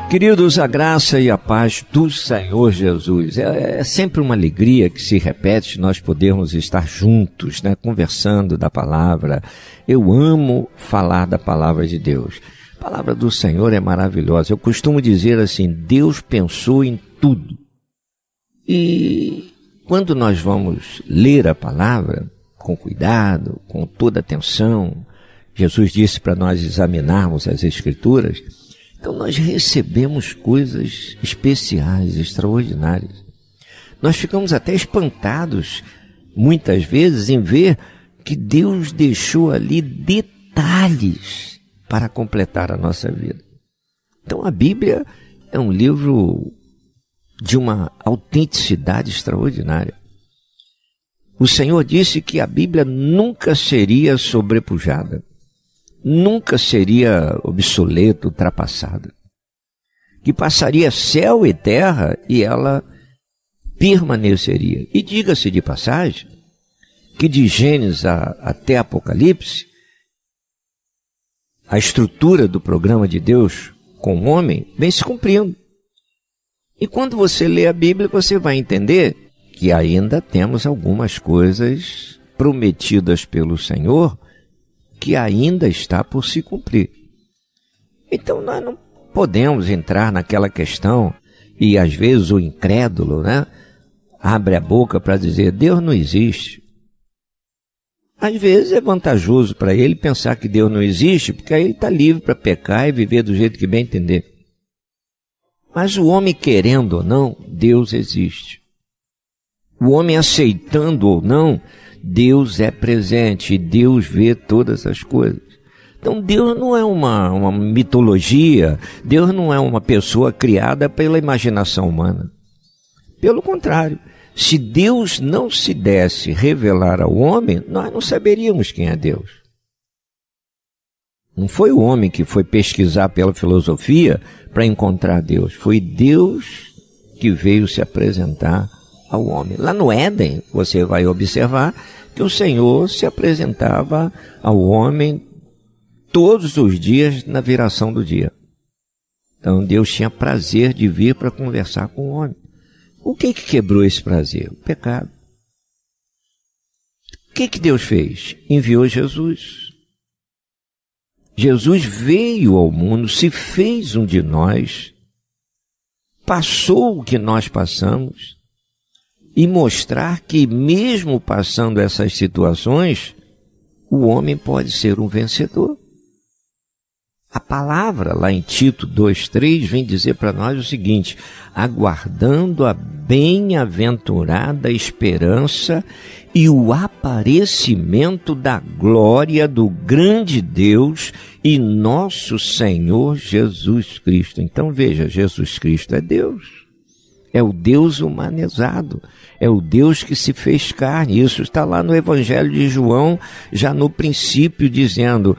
Queridos, a graça e a paz do Senhor Jesus. É sempre uma alegria que se repete nós podermos estar juntos, né, conversando da palavra. Eu amo falar da palavra de Deus. A palavra do Senhor é maravilhosa. Eu costumo dizer assim, Deus pensou em tudo. E quando nós vamos ler a palavra com cuidado, com toda atenção, Jesus disse para nós examinarmos as Escrituras. Então nós recebemos coisas especiais, extraordinárias. Nós ficamos até espantados, muitas vezes, em ver que Deus deixou ali detalhes para completar a nossa vida. Então a Bíblia é um livro de uma autenticidade extraordinária. O Senhor disse que a Bíblia nunca seria sobrepujada. Nunca seria obsoleta, ultrapassada. Que passaria céu e terra e ela permaneceria. E diga-se de passagem, que de Gênesis até Apocalipse, a estrutura do programa de Deus com o homem vem se cumprindo. E quando você lê a Bíblia, você vai entender que ainda temos algumas coisas prometidas pelo Senhor que ainda está por se cumprir. Então nós não podemos entrar naquela questão e às vezes o incrédulo, né, abre a boca para dizer Deus não existe. Às vezes é vantajoso para ele pensar que Deus não existe, porque aí ele está livre para pecar e viver do jeito que bem entender. Mas o homem querendo ou não, Deus existe. O homem aceitando ou não, Deus é presente e Deus vê todas as coisas. Então Deus não é uma mitologia, Deus não é uma pessoa criada pela imaginação humana. Pelo contrário, se Deus não se desse revelar ao homem, nós não saberíamos quem é Deus. Não foi o homem que foi pesquisar pela filosofia para encontrar Deus, foi Deus que veio se apresentar ao homem. Lá no Éden, você vai observar que o Senhor se apresentava ao homem todos os dias na viração do dia. Então Deus tinha prazer de vir para conversar com o homem. O que quebrou esse prazer? O pecado. O que Deus fez? Enviou Jesus. Jesus veio ao mundo, se fez um de nós, passou o que nós passamos, e mostrar que mesmo passando essas situações, o homem pode ser um vencedor. A palavra lá em Tito 2,3 vem dizer para nós o seguinte: aguardando a bem-aventurada esperança e o aparecimento da glória do grande Deus e nosso Senhor Jesus Cristo. Então veja, Jesus Cristo é Deus. É o Deus humanizado, é o Deus que se fez carne. Isso está lá no Evangelho de João, já no princípio, dizendo,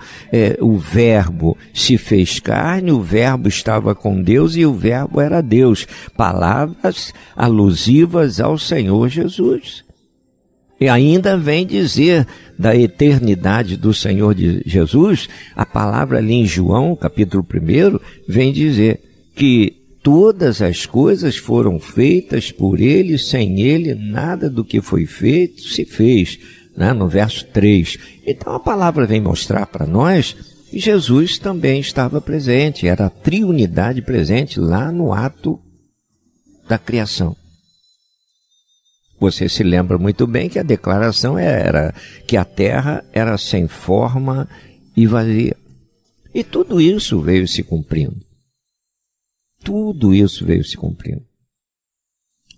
o verbo se fez carne, o verbo estava com Deus e o verbo era Deus. Palavras alusivas ao Senhor Jesus. E ainda vem dizer da eternidade do Senhor de Jesus, a palavra ali em João, capítulo 1, vem dizer que todas as coisas foram feitas por Ele, sem Ele nada do que foi feito se fez, né? No verso 3. Então a palavra vem mostrar para nós que Jesus também estava presente, era a triunidade presente lá no ato da criação. Você se lembra muito bem que a declaração era que a terra era sem forma e vazia. E tudo isso veio se cumprindo. Tudo isso veio se cumprindo.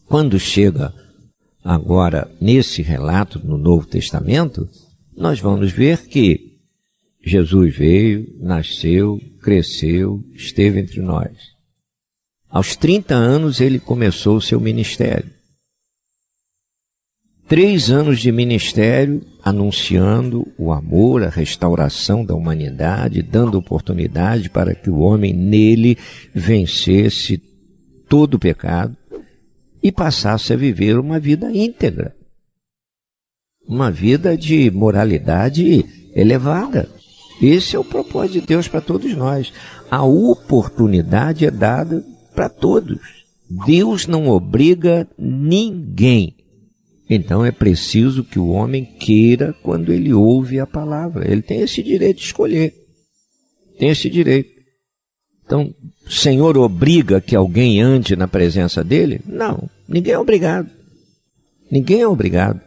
Quando chega agora nesse relato no Novo Testamento, nós vamos ver que Jesus veio, nasceu, cresceu, esteve entre nós. Aos 30 anos ele começou o seu ministério. 3 anos de ministério anunciando o amor, a restauração da humanidade, dando oportunidade para que o homem nele vencesse todo o pecado e passasse a viver uma vida íntegra. Uma vida de moralidade elevada. Esse é o propósito de Deus para todos nós. A oportunidade é dada para todos. Deus não obriga ninguém. Então é preciso que o homem queira quando ele ouve a palavra. Ele tem esse direito de escolher. Tem esse direito. Então, o Senhor obriga que alguém ande na presença dele? Não, ninguém é obrigado. Ninguém é obrigado.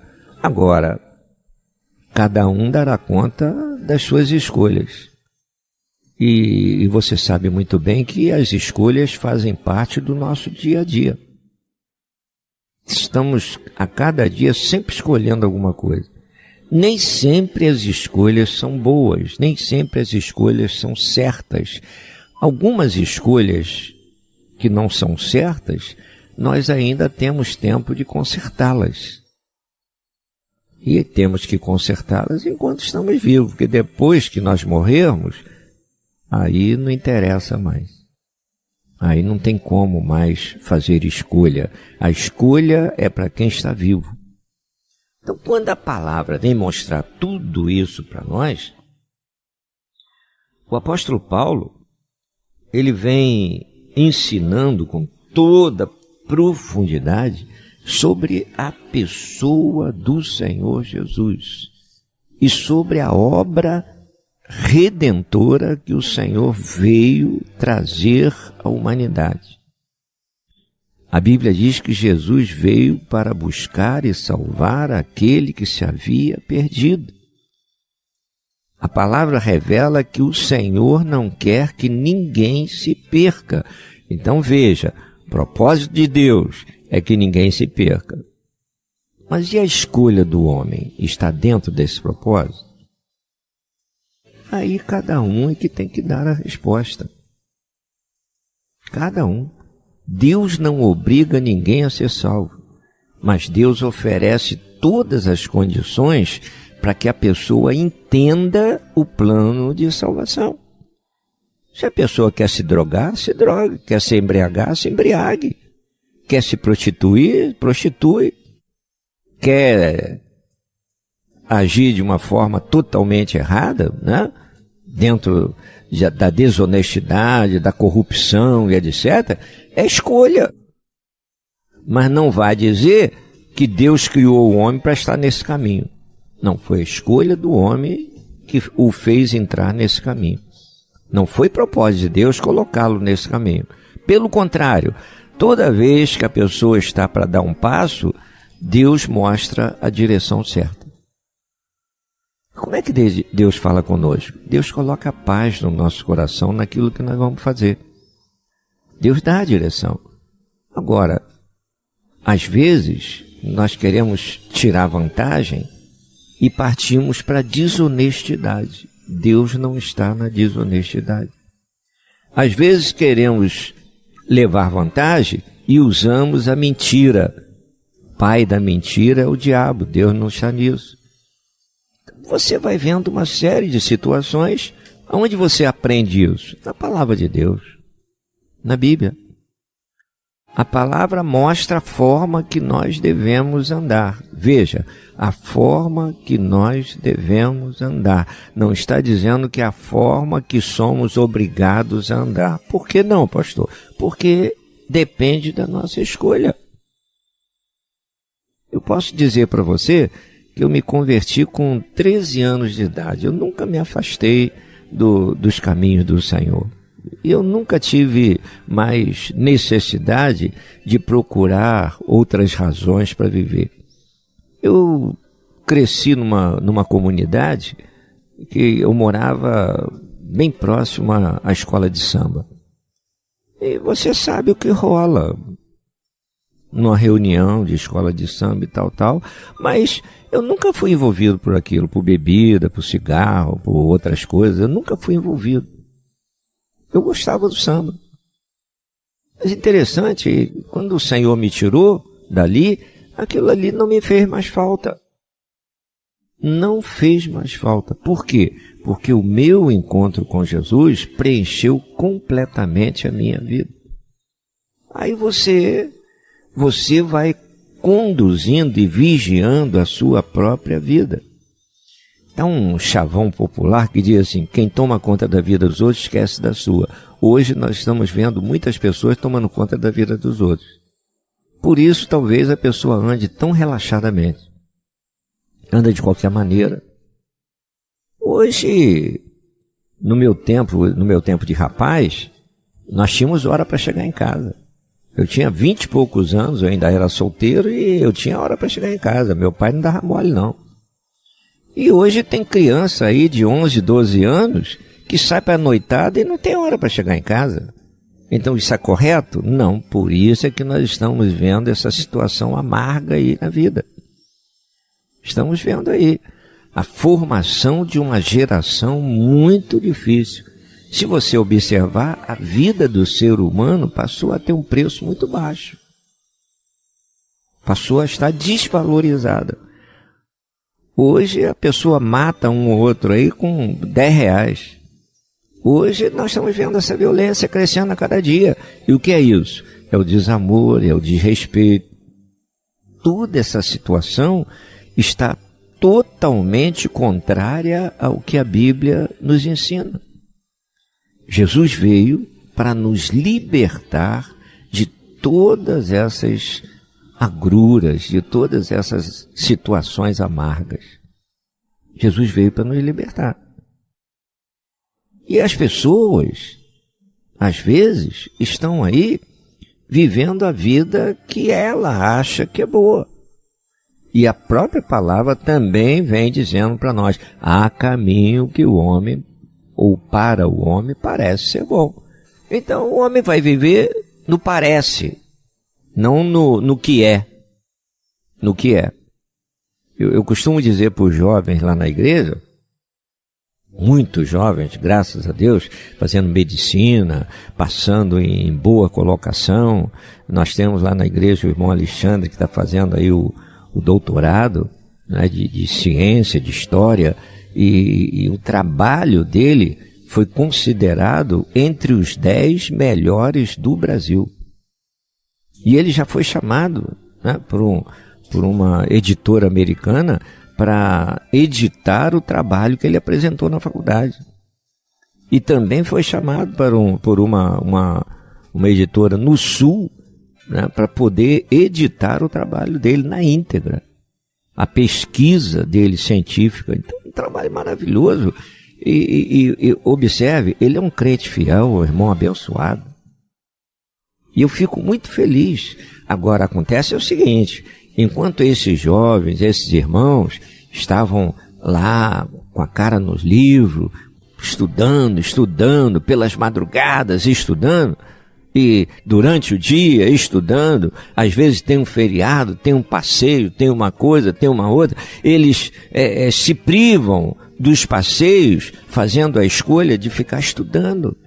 Agora, cada um dará conta das suas escolhas. E você sabe muito bem que as escolhas fazem parte do nosso dia a dia. Estamos a cada dia sempre escolhendo alguma coisa. Nem sempre as escolhas são boas, nem sempre as escolhas são certas. Algumas escolhas que não são certas, nós ainda temos tempo de consertá-las. E temos que consertá-las enquanto estamos vivos, porque depois que nós morrermos, aí não interessa mais. Aí não tem como mais fazer escolha. A escolha é para quem está vivo. Então, quando a palavra vem mostrar tudo isso para nós, o apóstolo Paulo, ele vem ensinando com toda profundidade sobre a pessoa do Senhor Jesus e sobre a obra redentora que o Senhor veio trazer à humanidade. A Bíblia diz que Jesus veio para buscar e salvar aquele que se havia perdido. A palavra revela que o Senhor não quer que ninguém se perca. Então veja, o propósito de Deus é que ninguém se perca. Mas e a escolha do homem? Está dentro desse propósito? Aí cada um é que tem que dar a resposta. Cada um. Deus não obriga ninguém a ser salvo, mas Deus oferece todas as condições para que a pessoa entenda o plano de salvação. Se a pessoa quer se drogar, se drogue. Quer se embriagar, se embriague. Quer se prostituir, prostitui. Quer agir de uma forma totalmente errada, né? Dentro da desonestidade, da corrupção e etc., é escolha. Mas não vai dizer que Deus criou o homem para estar nesse caminho. Não, foi a escolha do homem que o fez entrar nesse caminho. Não foi propósito de Deus colocá-lo nesse caminho. Pelo contrário, toda vez que a pessoa está para dar um passo, Deus mostra a direção certa. Como é que Deus fala conosco? Deus coloca a paz no nosso coração naquilo que nós vamos fazer. Deus dá a direção. Agora, às vezes, nós queremos tirar vantagem e partimos para a desonestidade. Deus não está na desonestidade. Às vezes queremos levar vantagem e usamos a mentira. Pai da mentira é o diabo, Deus não está nisso. Você vai vendo uma série de situações. Onde você aprende isso? Na palavra de Deus, na Bíblia. A palavra mostra a forma que nós devemos andar. Veja, a forma que nós devemos andar. Não está dizendo que é a forma que somos obrigados a andar. Por que não, pastor? Porque depende da nossa escolha. Eu posso dizer para você que eu me converti com 13 anos de idade. Eu nunca me afastei dos caminhos do Senhor. Eu nunca tive mais necessidade de procurar outras razões para viver. Eu cresci numa comunidade que eu morava bem próximo à escola de samba. E você sabe o que rola numa reunião de escola de samba e tal, mas eu nunca fui envolvido por aquilo, por bebida, por cigarro, por outras coisas. Eu nunca fui envolvido. Eu gostava do samba. Mas interessante, quando o Senhor me tirou dali, aquilo ali não me fez mais falta. Não fez mais falta. Por quê? Porque o meu encontro com Jesus preencheu completamente a minha vida. Aí você vai conduzindo e vigiando a sua própria vida. Há um chavão popular que diz assim: quem toma conta da vida dos outros esquece da sua. Hoje nós estamos vendo muitas pessoas tomando conta da vida dos outros. Por isso talvez a pessoa ande tão relaxadamente, anda de qualquer maneira. Hoje, no meu tempo de rapaz, nós tínhamos hora para chegar em casa. Eu tinha 20 e poucos anos, eu ainda era solteiro e eu tinha hora para chegar em casa. Meu pai não dava mole, não. E hoje tem criança aí de 11, 12 anos que sai para a noitada e não tem hora para chegar em casa. Então isso é correto? Não, por isso é que nós estamos vendo essa situação amarga aí na vida. Estamos vendo aí a formação de uma geração muito difícil. Se você observar, a vida do ser humano passou a ter um preço muito baixo. Passou a estar desvalorizada. Hoje a pessoa mata um ou outro aí com 10 reais. Hoje nós estamos vendo essa violência crescendo a cada dia. E o que é isso? É o desamor, é o desrespeito. Toda essa situação está totalmente contrária ao que a Bíblia nos ensina. Jesus veio para nos libertar de todas essas agruras, de todas essas situações amargas. Jesus veio para nos libertar. E as pessoas, às vezes, estão aí vivendo a vida que ela acha que é boa. E a própria palavra também vem dizendo para nós: há caminho que o homem, ou para o homem, parece ser bom. Então o homem vai viver no parece, não no que é. No que é. Eu costumo dizer para os jovens lá na igreja, muitos jovens, graças a Deus, fazendo medicina, passando em boa colocação. Nós temos lá na igreja o irmão Alexandre, que está fazendo aí o doutorado, né, de ciência, de história, e o trabalho dele foi considerado entre os 10 melhores do Brasil. E ele já foi chamado, né, por uma editora americana para editar o trabalho que ele apresentou na faculdade. E também foi chamado por uma editora no Sul, né, para poder editar o trabalho dele na íntegra. A pesquisa dele científica. Então, um trabalho maravilhoso. E observe, ele é um crente fiel, um irmão abençoado. E eu fico muito feliz. Agora, acontece o seguinte: enquanto esses jovens, esses irmãos, estavam lá com a cara nos livros, estudando, pelas madrugadas, estudando, e durante o dia estudando, às vezes tem um feriado, tem um passeio, tem uma coisa, tem uma outra, eles se privam dos passeios, fazendo a escolha de ficar estudando.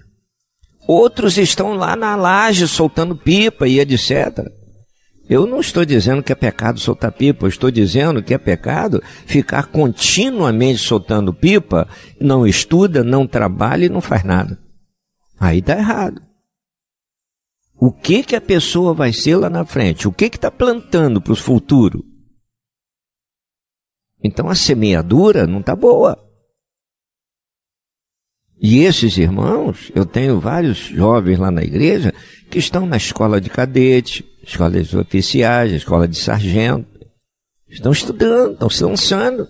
Outros estão lá na laje soltando pipa e etc. Eu não estou dizendo que é pecado soltar pipa, eu estou dizendo que é pecado ficar continuamente soltando pipa, não estuda, não trabalha e não faz nada. Aí está errado. O que a pessoa vai ser lá na frente? O que está plantando para o futuro? Então a semeadura não está boa. E esses irmãos, eu tenho vários jovens lá na igreja que estão na escola de cadete, escola de oficiais, escola de sargento. Estão estudando, estão se lançando.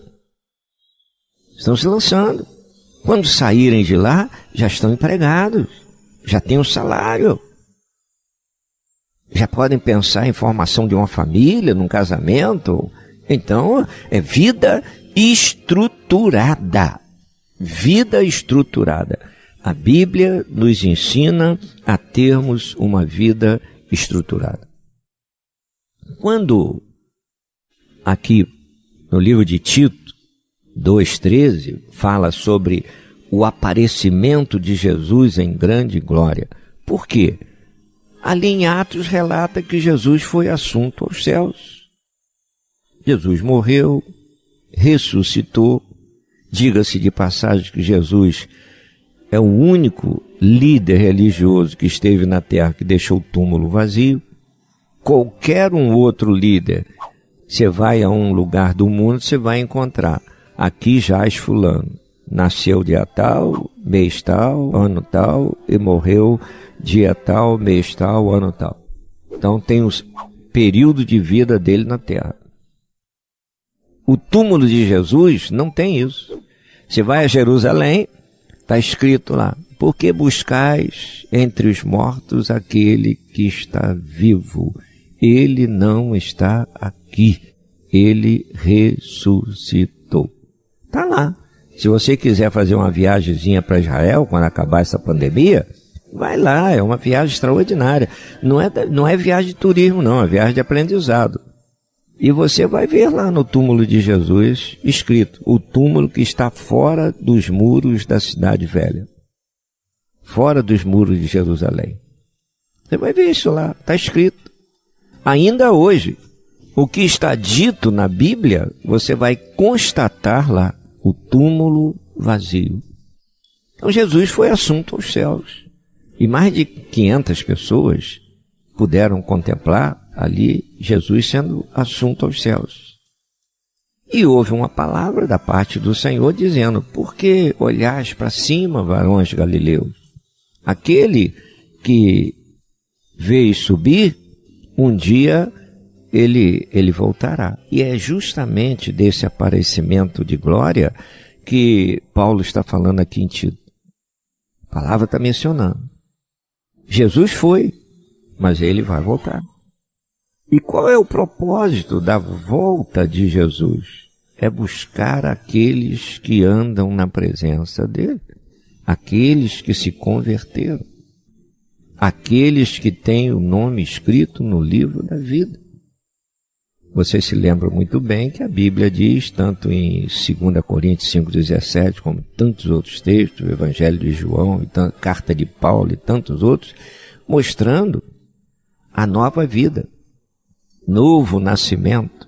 Estão se lançando. Quando saírem de lá, já estão empregados, já têm um salário. Já podem pensar em formação de uma família, num casamento. Então, é vida estruturada. Vida estruturada. A Bíblia nos ensina a termos uma vida estruturada. Quando, aqui no livro de Tito 2,13, fala sobre o aparecimento de Jesus em grande glória. Por quê? Ali em Atos relata que Jesus foi assunto aos céus. Jesus morreu, ressuscitou. Diga-se de passagem que Jesus é o único líder religioso que esteve na terra que deixou o túmulo vazio. Qualquer um outro líder, você vai a um lugar do mundo, você vai encontrar aqui jaz fulano, nasceu dia tal, mês tal, ano tal, e morreu dia tal, mês tal, ano tal. Então tem o período de vida dele na terra. O túmulo de Jesus não tem isso. Você vai a Jerusalém, está escrito lá: por que buscais entre os mortos aquele que está vivo? Ele não está aqui. Ele ressuscitou. Está lá. Se você quiser fazer uma viagemzinha para Israel, quando acabar essa pandemia, vai lá, é uma viagem extraordinária. Não é viagem de turismo, não, é viagem de aprendizado. E você vai ver lá no túmulo de Jesus escrito: o túmulo que está fora dos muros da cidade velha. Fora dos muros de Jerusalém. Você vai ver isso lá, está escrito. Ainda hoje, o que está dito na Bíblia, você vai constatar lá: o túmulo vazio. Então Jesus foi assunto aos céus. E mais de 500 pessoas puderam contemplar ali Jesus sendo assunto aos céus. E houve uma palavra da parte do Senhor dizendo: por que olhais para cima, varões galileus? Aquele que veio subir, um dia ele voltará. E é justamente desse aparecimento de glória que Paulo está falando aqui em Tito. A palavra está mencionando. Jesus foi, mas ele vai voltar. E qual é o propósito da volta de Jesus? É buscar aqueles que andam na presença dele, aqueles que se converteram, aqueles que têm o nome escrito no livro da vida. Vocês se lembram muito bem que a Bíblia diz, tanto em 2 Coríntios 5,17, como tantos outros textos, o Evangelho de João, e carta de Paulo e tantos outros, mostrando a nova vida, novo nascimento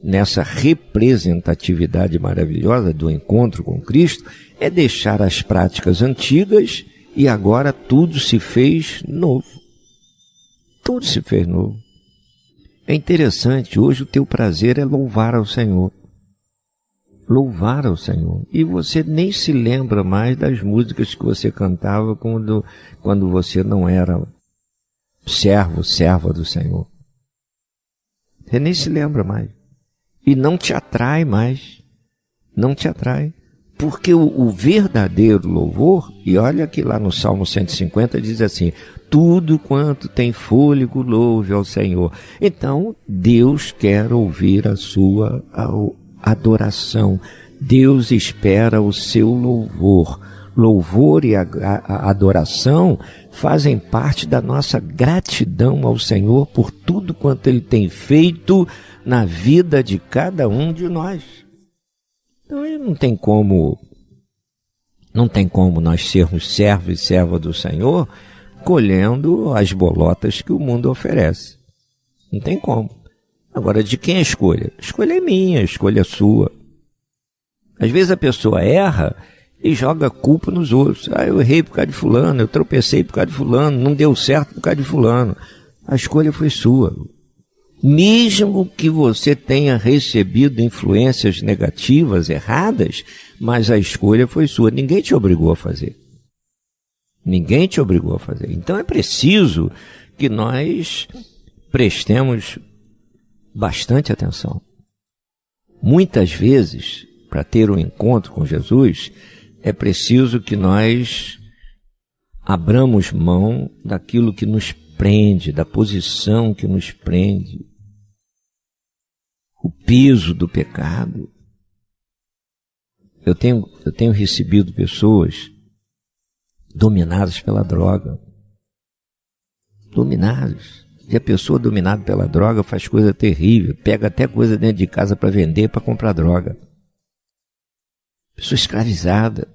nessa representatividade maravilhosa do encontro com Cristo, é deixar as práticas antigas e agora tudo se fez novo. Tudo se fez novo. É interessante, hoje o teu prazer é louvar ao Senhor. Louvar ao Senhor. E você nem se lembra mais das músicas que você cantava quando você não era serva do Senhor. Você nem se lembra mais. E não te atrai mais. Não te atrai. Porque o verdadeiro louvor, e olha que lá no Salmo 150 diz assim: tudo quanto tem fôlego louve ao Senhor. Então, Deus quer ouvir a sua adoração. Deus espera o seu louvor. Louvor e a adoração fazem parte da nossa gratidão ao Senhor por tudo quanto Ele tem feito na vida de cada um de nós. Então, não tem como nós sermos servos e servas do Senhor colhendo as bolotas que o mundo oferece. Não tem como. Agora, de quem é a escolha? A escolha é minha, a escolha é sua. Às vezes a pessoa erra e joga a culpa nos outros. Eu errei por causa de fulano, eu tropecei por causa de fulano, não deu certo por causa de fulano. A escolha foi sua. Mesmo que você tenha recebido influências negativas, erradas, mas a escolha foi sua. Ninguém te obrigou a fazer. Ninguém te obrigou a fazer. Então é preciso que nós prestemos bastante atenção. Muitas vezes, para ter um encontro com Jesus, é preciso que nós abramos mão daquilo que nos prende, da posição que nos prende, o peso do pecado. Eu tenho recebido pessoas dominadas pela droga. Dominadas. E a pessoa dominada pela droga faz coisa terrível, pega até coisa dentro de casa para vender, para comprar droga. Pessoa escravizada.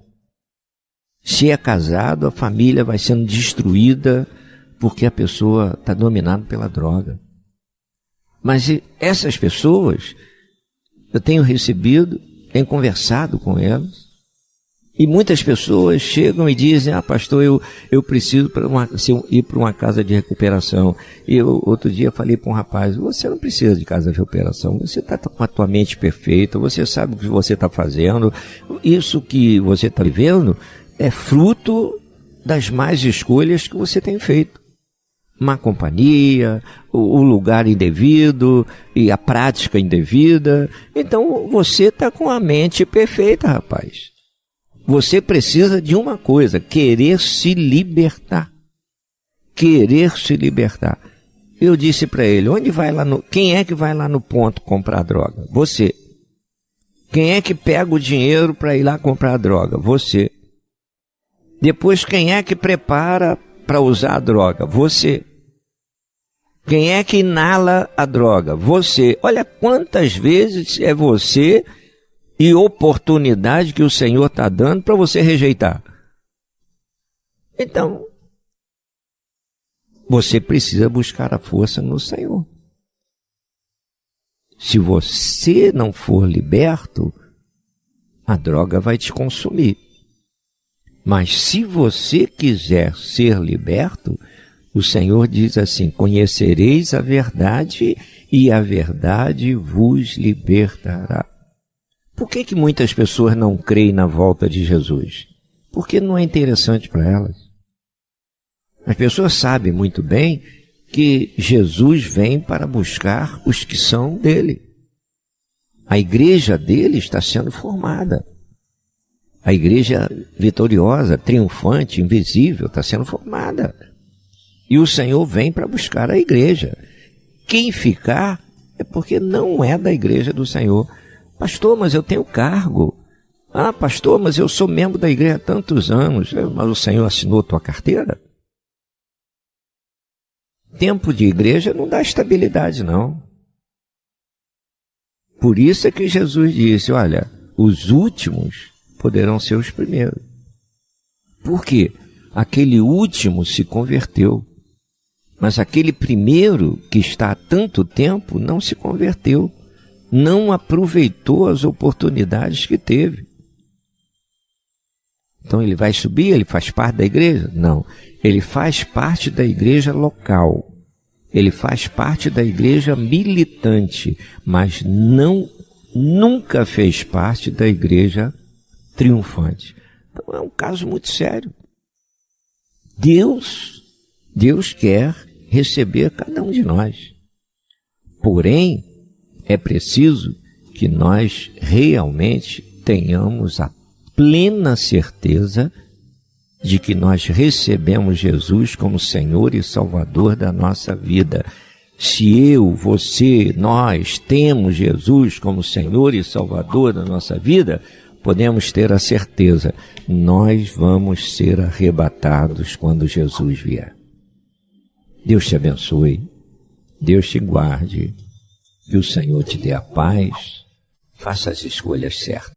Se é casado, a família vai sendo destruída porque a pessoa está dominada pela droga. Mas essas pessoas, eu tenho recebido, tenho conversado com elas, E muitas pessoas chegam e dizem, pastor, eu preciso ir para uma casa de recuperação. Eu, outro dia, falei para um rapaz, você não precisa de casa de recuperação, você está com a tua mente perfeita, você sabe o que você está fazendo, isso que você está vivendo é fruto das más escolhas que você tem feito. Má companhia, o lugar indevido e a prática indevida. Então, você está com a mente perfeita, rapaz. Você precisa de uma coisa, querer se libertar. Querer se libertar. Eu disse para ele, quem é que vai lá no ponto comprar droga? Você. Quem é que pega o dinheiro para ir lá comprar droga? Você. Depois, quem é que prepara para usar a droga? Você. Quem é que inala a droga? Você. Olha quantas vezes é você e oportunidade que o Senhor está dando para você rejeitar. Então, você precisa buscar a força no Senhor. Se você não for liberto, a droga vai te consumir. Mas se você quiser ser liberto, o Senhor diz assim, conhecereis a verdade e a verdade vos libertará. Por que muitas pessoas não creem na volta de Jesus? Porque não é interessante para elas. As pessoas sabem muito bem que Jesus vem para buscar os que são dele. A igreja dele está sendo formada. A igreja vitoriosa, triunfante, invisível, está sendo formada. E o Senhor vem para buscar a igreja. Quem ficar é porque não é da igreja do Senhor. Pastor, mas eu tenho cargo. Pastor, mas eu sou membro da igreja há tantos anos. Mas o Senhor assinou tua carteira? Tempo de igreja não dá estabilidade, não. Por isso é que Jesus disse, olha, os últimos poderão ser os primeiros. Por quê? Aquele último se converteu. Mas aquele primeiro que está há tanto tempo não se converteu. Não aproveitou as oportunidades que teve. Então ele vai subir, ele faz parte da igreja? Não. Ele faz parte da igreja local. Ele faz parte da igreja militante, mas nunca fez parte da igreja triunfante. Então é um caso muito sério. Deus quer receber cada um de nós. Porém, é preciso que nós realmente tenhamos a plena certeza de que nós recebemos Jesus como Senhor e Salvador da nossa vida. Se eu, você, nós temos Jesus como Senhor e Salvador da nossa vida, podemos ter a certeza, nós vamos ser arrebatados quando Jesus vier. Deus te abençoe, Deus te guarde, que o Senhor te dê a paz, faça as escolhas certas.